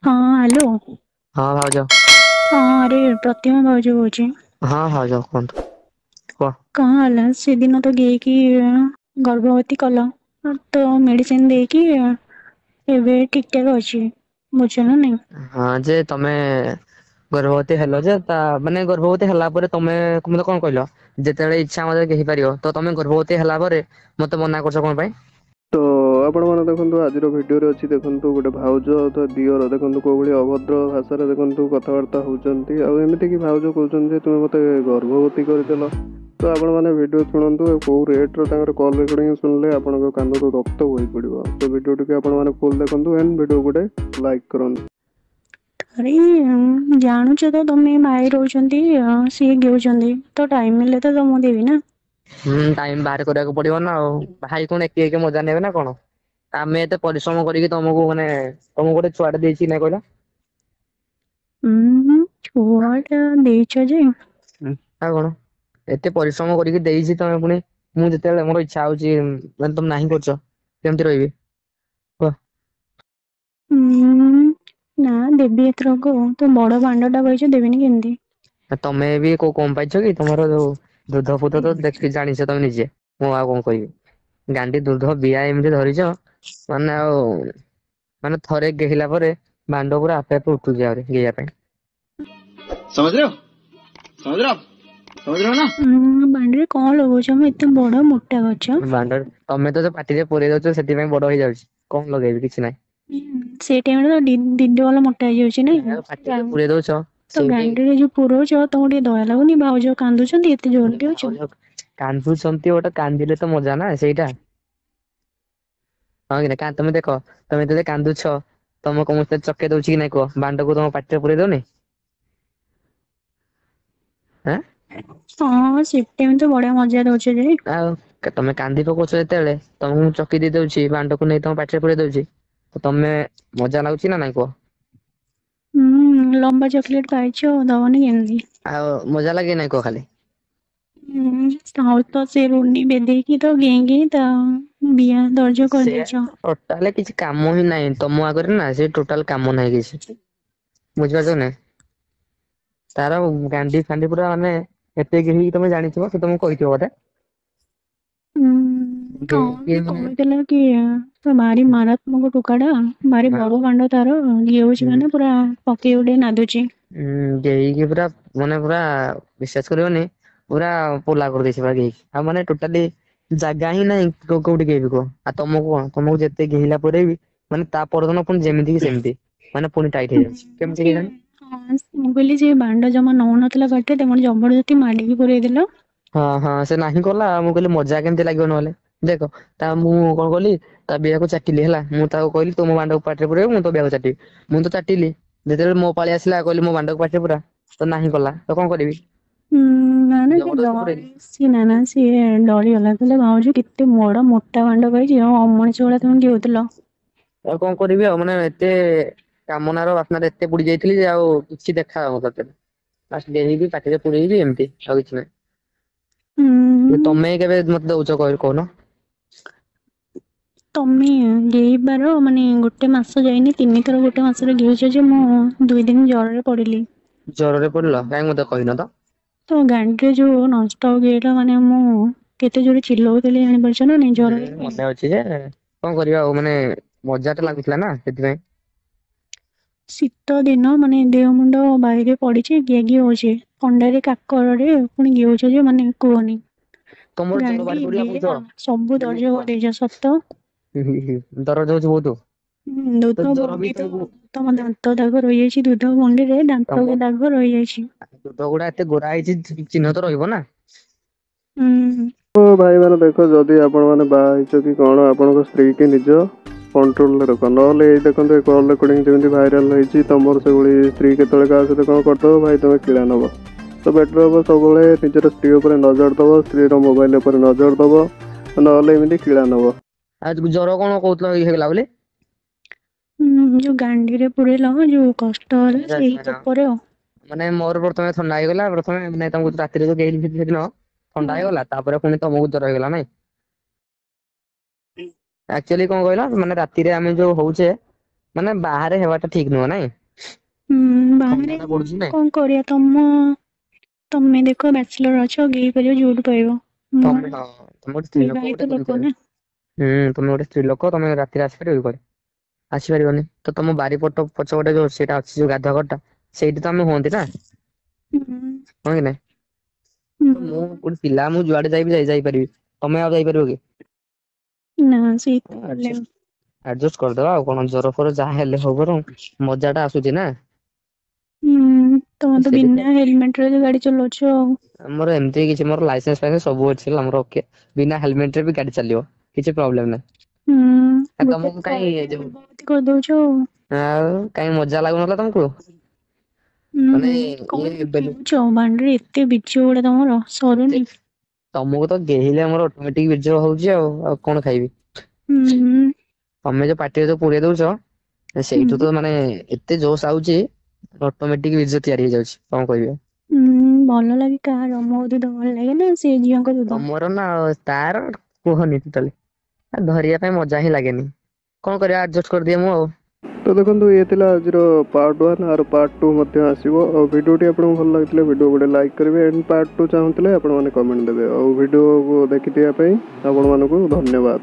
ହଁ ହ୍ୟାଲୋ। ହଁ ଭାଉଜ। ହଁ ଆରେ ପ୍ରତିମା ଭାଉଜ କହୁଛି। ହଁ ଭାଉଜ କୁହନ୍ତୁ କୁହ। କଣ ହେଲା ସେଦିନ ତ ଗେଇକି ଗର୍ଭବତୀ କଲ ତ ମେଡିସିନ ଦେଇକି ଏବେ ଠିକ ଠାକ ଅଛି ବୁଝ ନା ନାଇଁ। ହଁ ଯେ ତମେ ଗର୍ଭବତୀ ହେଲ ଯେ ତା ମାନେ ଗର୍ଭବତୀ ହେଲା ପରେ ତମେ ମତେ କଣ କହିଲ? ଯେତେବେଳେ ଇଚ୍ଛା ମତେ ହେଇପାରିବ ତ ତମେ ଗର୍ଭବତୀ ହେଲା ପରେ ମତେ ମନା କରୁଛ କଣ ପାଇଁ? ତ ଆପଣ ମାନେ ଦେଖନ୍ତୁ ଆଜିର ଭିଡିଓରେ ଅଛି ଦେଖନ୍ତୁ ଗୋଟେ ଭାଉଜ ତ ଦିଅର ଦେଖନ୍ତୁ କୋଉ ଭଳି ଅଭଦ୍ର ଭାଷାରେ ଦେଖନ୍ତୁ କଥାବାର୍ତ୍ତା ହଉଛନ୍ତି ଆଉ ଏମିତି କି ଭାଉଜ କହୁଛନ୍ତି ଯେ ତୁମେ ମତେ ଗର୍ଭବତୀ କରିଦେଲ। ତ ଆପଣ ମାନେ ଭିଡିଓ ଶୁଣନ୍ତୁ କୋଉ ରେଟ ର ତାଙ୍କର କଲ ରେକର୍ଡିଂ ଶୁଣିଲେ ଆପଣଙ୍କ କାନରୁ ରକ୍ତ ବୋହି ପଡିବ ତ ଭିଡିଓ ଟିକେ ଆପଣ ମାନେ ଫୁଲ ଦେଖନ୍ତୁ ଏଣ୍ଡ ଭିଡିଓ ଗୋଟେ ଲାଇକ୍ କରନ୍ତୁ। ଆରେ ଜାଣୁଛ ତ ତମେ ଭାଇ ରହୁଛନ୍ତି ସିଏ ଗେଉଛନ୍ତି। ତ ଟାଇମ ମିଳିଲେ ତ ତମକୁ ଦେବି ନା। ହୁଁ ଟାଇମ ବାହାର କରିବାକୁ ପଡିବ ନା ଆଉ ଭାଇ କଣ ଏକି ଏକି ମଜା ନେବେ ନା କଣ? ଆମେ ଏତେ ପରିଶ୍ରମ କରିକି ତମକୁ ମାନେ ତମକୁ ଗୋଟେ ଛୁଆଟେ ଦେଇଛି କି ନାଇଁ କହିଲ? ଛୁଆ ଟା ଦେଇଛ ଯେ ଆଉ କଣ ଏତେ ପରିଶ୍ରମ କରିକି ଦେଇଛି ତମେ ପୁଣି ମୁଁ ଯେତେବେଳେ ମୋର ଇଚ୍ଛା ହଉଛି ମାନେ ତମେ ନାହିଁ କରୁଛ କେମିତି ରହିବି କୁହ? ଉଁ ନା ଦେବୀ ଏଥରକ ତ ବଡ ଭାଣ୍ଡ ଟା ପାଇଛ ଦେବିନି କେମିତି? ତମେ ବି କୋଉ କମ ପାଇଛ କି ତମର ଯୋଉ ଦୁଧ ଫୁଧ ତ ଦେଖି ଜାଣିଛ ତମେ ନିଜେ। ମୁଁ ଆଉ କଣ କହିବି ଗାଣ୍ଡି ଦୁଧ ବିଆ ଏମିତି ଧରିଛ ମାନେ ଆଉ ମାନେ ଥରେ ଗେହିଲା ପରେ ଭାଣ୍ଡ ପୁରା ଆପେ ଆପେ ଉଠୁଛି ଆହୁରି ଗେଇବା ପାଇଁ। समझ रहे हो समझ रहे हो आप समझ रहे हो ना। ବାଣ୍ଡିରେ କଣ ଲଗଉଛ ମ ଏତେ ବଡ ମୋଟା ଗଛ। ଭାଣ୍ଡ ତମେ ତ ଯୋଉ ପାଟିରେ ପୁରେଇ ଦଉଛ ସେଥିପାଇଁ ବଡ ହେଇଯାଉଛି କଣ ଲଗେଇବି କିଛି ନାହିଁ। ସେଇ ଟାଇମରେ ତ ଦିଦି ଭଲ ମୋଟା ହେଇଯାଉଛି ପାଟିରେ ନାଇଁ। ପୁରେଇ ଦଉଛ ତ ସେଇଠି ଗାଣ୍ଡିରେ ଯୋଉ ପୁରଉଛ ତମକୁ ଟିକେ ଦୟା ଲାଗୁନି ଭାଉଜ କାନ୍ଦୁଛନ୍ତି ଏତେ ଜଲଦି ହଉଛ। କାନ୍ଦୁଛନ୍ତି ଗୋଟେ କାନ୍ଦିଲେ ତ ମଜା ନା ସେଇଟା। ହଁ କି ନା ତମେ ଦେଖ ତମେ ଯେତେବେଳେ କାନ୍ଦୁଛ ତମକୁ ମୁଁ ଚକେଇ ଦଉଛି କି ନାଇଁ କୁହ ଭାଣ୍ଡକୁ ତମ ପାଟିରେ ପୁରେଇ ଦଉନି। ଆଁ ହଁ ସେଫ୍ଟି ତ ବଢିଆ ମଜା ଦଉଛ ଯେ। ଆଉ ତମେ କାନ୍ଦି ପକଉଛ ଯେତେବେଳେ ତମକୁ ମୁଁ ଚକି ଦେଇ ଦଉଛି ଭାଣ୍ଡକୁ ନେଇ ତମ ପାଟିରେ ପୁରେଇ ଦଉଛି। ତ ତମେ ମଜା ଲାଗୁଛି ନା ନାଇଁ କୁହ? ଲମ୍ବା ଚକୋଲେଟ ପାଇଛ ଦବନି କେମିତି? ଆଉ ମଜା ଲାଗେ ନାଇଁ କୁହ ଖାଲି? ହଉ ତ ସେ ରୁନି ବେଧେଇକି ତ ଗେଁ ତା ବିଆ ଦର୍ଜ କରିଦେଇଛ। ତାହେଲେ କିଛି କାମ ହିଁ ନାହିଁ ତମ ଆଗରେ ନା ସେ ଟୋଟାଲ କାମ ନାହିଁ କିଛି। ବୁଝିପାରୁଛ ନାଇଁ ତାର ଗାଣ୍ଡି ଫାଣ୍ଡି ପୁରା ମାନେ ଏତେ ଗେହୀ ତମେ ଜାଣିଥିବ ସେ ତମକୁ କହିଥିବ ବୋଧେ। କଣ ମାନେ କହିଥିଲା କି ତ ଭାରି ମାରାତ୍ମକ ଟୋକା ଟା ଭାରି ବଡ କାଣ୍ଡ ତାର ଇଏ ହଉଛି ମାନେ ପୁରା ପକେଇ ଗୋଟେ ନାଦୁଛି। ଗେଇକି ପୁରା ମାନେ ପୁରା ବିଶ୍ବାସ କରିବନି ପୁରା ପୋଲା କରିଦେଇଛି ପୁରା ଗେଇକି ଆଉ ମାନେ ଟୋଟାଲି ଜାଗା ହିଁ ନାହିଁ କୋଉଠି ଗେଇବି କୁହ ଆଉ ତମକୁ କଣ ତମକୁ ଯେତେ ଗେହିଲା ପରେ ବି ମାନେ ତା ପରଦିନ ପୁଣି ଯେମିତି କି ସେମିତି ମାନେ ପୁଣି ଟାଇଟ୍ ହେଇଯାଉଛି କେମିତି ସିଏ କେଜାଣି? ହଁ ମୁଁ କହିଲି ସେ ଭାଣ୍ଡ ଜମା ନଉନଥିଲା ପାଟିରେ ତମର ଜବରଦସ୍ତି ମାଡିକି ପୁରେଇ ଦେଲ। ହଁ ହଁ ସେ ନାହିଁ କଲା ମୁଁ କହିଲି ମଜା କେମିତି ଲାଗିବ ନହେଲେ ଦେଖ ତା ମୁଁ କଣ କଲି ତା ବିଆକୁ ଚାଟିଲି ହେଲା ମୁଁ ତାକୁ କହିଲି ତୁ ମୋ ଭାଣ୍ଡକୁ ପାଟିରେ ପୁରେଇବୁ ମୁଁ ତୋ ବିଆକୁ ଚାଟିବି। ମୁଁ ତ ଚାଟିଲି ଯେତେବେଳେ ମୋ ପାଳି ଆସିଲା କହିଲି ମୋ ଭାଣ୍ଡକୁ ପାଟିରେ ପୁରା ତ ନାହିଁ କଲା ତ କଣ କରିବି? ନା ନା ସେ ଜବରଦସ୍ତି ପୁରେଇଲି ସିଏ ନା ନା ସିଏ ଡରିଗଲା କହିଲା ଭାଉଜ କେତେ ବଡ ମୋଟା ଭାଣ୍ଡ ପାଇଛି ଆଉ ଅମଣିଷ ଭଳିଆ ତମେ ଗେଉଥିଲ। ଆଉ କଣ କରିବି ଆଉ ମାନେ ଏତେ କାମନାର ବାସ୍ନାରେ ଏତେ ବୁଡି ଯାଇଥିଲି ଯେ ଆଉ କିଛି ଦେଖା ଯାଉନଥିଲା। ବାସ୍ ଗେହିବି ପାଟିରେ ପୁରେଇବି ଏମିତି ଆଉ କିଛି ନାହିଁ। ହୁଁ ତମେ କେବେ ମତେ ଦଉଛ କହିଲୁ କହୁନ? ତମେ ଗେଇବାର ମାନେ ଗୋଟେ ମାସ ଯାଇନି ତିନିଥର ଗୋଟେ ମାସରେ ଗେଉଛ ଯେ ମୁଁ 2 ଦିନ ଜରରେ ପଡିଲି। ଜ୍ୱରରେ ପଡିଲ କାଇଁ ମତେ କହିନ ତ? ତ ଗାଣ୍ଡିରେ ଯୋଉ ନଷ୍ଟ ଗେଇଲ ମାନେ ମୁଁ କେତେ ଜୋରେ ଚିଲଉଥିଲି ଜାଣିପାରୁଛ ନା ନାଇଁ ଜରରେ। ମନେ ଅଛି ଯେ କଣ କରିବା ଆଉ ମାନେ ମଜାଟେ ଲାଗୁଥିଲା ନା ସେଥିପାଇଁ। ଶୀତ ଦିନ ମାନେ ଦେହ ମୁଣ୍ଡ ବାଇରେ ପଡିଛି ଗେଁ ଗେଁ ହଉଛି। ଥଣ୍ଡାରେ କାକରରେ ପୁଣି ଗେଉଛ ଯେ ମାନେ କୁହନି। ତମର ଜର ବାହାରି ଗାଣ୍ଡି ପଡିଲା କହୁଛ ବିଏ ସବୁ ଦର୍ଜ କରିଦେଇଛ ସତ। ଦରଜ ହଉଛି ବହୁତ। ତ ଦୁଧ ଜର ବି ଭଣ୍ଡି ତ ତମକୁ ତମ ଦାନ୍ତ ଦାଗ ରହିଯାଇଛି ଦୁଧ ଭଣ୍ଡିରେ ତମ ଦାନ୍ତ ଦାଗ ରହିଯାଇଛି। ଦୁଧ ଗୁଡା ଏତେ ଗୋରା ହେଇଛି ଚିହ୍ନ ତ ରହିବ ନା। ହୁଁ। ଭାଇ ମାନେ ଦେଖ ଯଦି ଆପଣ ମାନେ ବାହା ହେଇଛ କି କଣ ଆପଣଙ୍କ ସ୍ତ୍ରୀ କି ନିଜ କଣ୍ଟ୍ରୋଲରେ ରଖ ନହେଲେ ଏଇ ଦେଖନ୍ତୁ ଏ କଲ୍ ରେକର୍ଡିଂ ଯେମିତି ଭାଇରାଲ ହେଇଛି ତମର ସେଭଳି ସ୍ତ୍ରୀ କେତେବେଳେ କାହା ସହିତ କଣ କରିଦବ ଭାଇ ତମେ କିଳା ନବ। ତ ବେଟର ହବ ସବୁବେଳେ ନିଜର ସ୍ତ୍ରୀ ଉପରେ ନଜର ଦବ ସ୍ତ୍ରୀ ର ମୋବାଇଲ ଉପରେ ନଜର ଦବ ନହେଲେ ଏମିତି କିଳା ନବ। ଆଉ ଜ୍ୱର କଣ କହୁଥିଲ ହେଇଗଲା ବୋଲି? ଯୋଉ ଗାଣ୍ଡିରେ ପୁରେଇଲ ଯୋଉ କଷ୍ଟ ହେଲା ଆଚ୍ଛା ସେଇ ଆଚ୍ଛା। ଉପରେ ଆଉ। ମାନେ ମୋର ପ୍ରଥମେ ଥଣ୍ଡା ହେଇଗଲା ପ୍ରଥମେ ମାନେ ତମକୁ ରାତିରେ ଯୋଉ ଗେଇଲି ସେଦିନ ଥଣ୍ଡା ହେଇଗଲା ତାପରେ ପୁଣି ତମକୁ ଜ୍ୱର ହେଇଗଲା ନାଇଁ? ଆକ୍ଚୁଆଲି କଣ କହିଲ ମାନେ ରାତିରେ ଆମେ ଯୋଉ ହଉଛେ ମାନେ ବାହାରେ ହେବାଟା ଠିକ ନୁହଁ ନାଇଁ? ବାହାରେ ଥଣ୍ଡାଟା ପଡୁଛି ନାଇଁ? କଣ କରିବା ତମେ ଦେଖ ବ୍ୟାଚଲର ଅଛ ଗେଇ ପାରିବ ଯୋଉଠି ପାଇବ। ମୁଁ ତମେ ହଁ ତମେ ଗୋଟେ ସ୍ତ୍ରୀ ଲୋକ ବିବାହିତ ଗୋଟେ ଲୋକ କରିପାରିବ। ନା। ତମେ ଗୋଟେ ସ୍ତ୍ରୀ ଲୋକ, ତମେ ରାତିରେ ଆସିପାରିବ କି କୁଆଡେ? ଆସିପାରିବନି। ତ ତମ ବାରିପଟ ପଛପଟେ ଯୋଉ ସେଇଟା ଅଛି ଯୋଉ ଗାଧୁଆ ଘରଟା ସେଇଠି ତ ଆମେ ହୁଅନ୍ତି ନା। ହୁଁ ହଁ କି ନାଇଁ? ହୁଁ ତ ମୁଁ ଗୋଟେ ପିଲା, ମୁଁ ଯୁଆଡେ ଯାଇପାରିବି। ତମେ ଆଉ ଯାଇପାରିବ କି? ନା ସେଇତ ପ୍ରୋବ୍ଲେମ। ଆଡଜଷ୍ଟ କରିଦବା ଆଉ କଣ, ଜର ଫର ଯାହା ହେଲେ ହଉ ବରଂ ମଜା ଟା ଆସୁଛି ନା। ତମେ ତ ସେଥିପାଇଁ ବିନା ହେଲମେଟରେ ଗାଡି ଚଲାଉଛ ଆଉ। ଆମର ଏମିତି କିଛି ମୋର ଲାଇସେନ୍ସ ଫାଇସେନ୍ସ ସବୁ ଅଛି, ଆମର ଓକେ। ବିନା ହେଲମେଟ ରେ ବି ଗାଡି ଚାଲିବ, କିଛି ପ୍ରୋବ୍ଲେମ ନାହିଁ। ଆଉ ଗୋଟେ ତମକୁ କାଇଁ ଏ ଥରକେ ଯୋଉ ଗର୍ଭବତୀ କରିଦଉଛ ଆଉ। ଆଉ କାଇଁ ମଜା ଲାଗୁନଥିଲା ତମକୁ? ମାନେ ଇଏ କଣ ବେଲୁ ପିଉଛ ବାଣ୍ଡିରେ ଏତେ ବୀର୍ଯ୍ୟ ଗୁଡା ତମର ଏତେ ସରୁନି? ତମକୁ ତ ଗେହିଲେ ଆମର ଅଟୋମେଟିକ ବୀର୍ଯ୍ୟ ହଉଛି ଆଉ କଣ ଖାଇବି? ହୁଁ ତମେ ଯୋଉ ପାଟିରେ ଯୋଉ ପୁରେଇ ଦଉଛ, ସେଇଠୁ ହୁଁ ତ ମାନେ ଏତେ ଜୋସ ଆଉଛି, ଅଟୋମେଟିକ ବୀର୍ଯ୍ୟ ତିଆରି ହେଇଯାଉଛି, କଣ କହିବି ଆଉ? ଭଲ ଲାଗେ କାହାର ମୋ ଦୁଧ ଭଲ ଲାଗେ ନା ସେ ଝିଅଙ୍କ ଦୁଧ? ତମର ନା ତାର କୁହନି ଟୋଟାଲି, ଧରିବା ପାଇଁ ମଜା ହିଁ ଲାଗେନି। କଣ କରିବା, ଆଡଜଷ୍ଟ କରିଦିଏ ମୁଁ ଆଉ। ତ ଦେଖନ୍ତୁ ଇଏ ଥିଲା ଆଜିର ପାର୍ଟ 1, ଆର ପାର୍ଟ 2 ମଧ୍ୟ ଆସିବ। ଆଉ ଭିଡ଼ିଓଟି ଆପଣଙ୍କୁ ଭଲ ଲାଗିଥିଲେ ଭିଡ଼ିଓ ଗୋଟେ ଲାଇକ୍ କରିବେ, ଏଣ୍ଡ ପାର୍ଟ 2 ଚାହୁଁଥିଲେ ଆପଣମାନେ କମେଣ୍ଟ ଦେବେ। ଆଉ ଭିଡ଼ିଓକୁ ଦେଖିଥିବା ପାଇଁ ଆପଣମାନଙ୍କୁ ଧନ୍ୟବାଦ।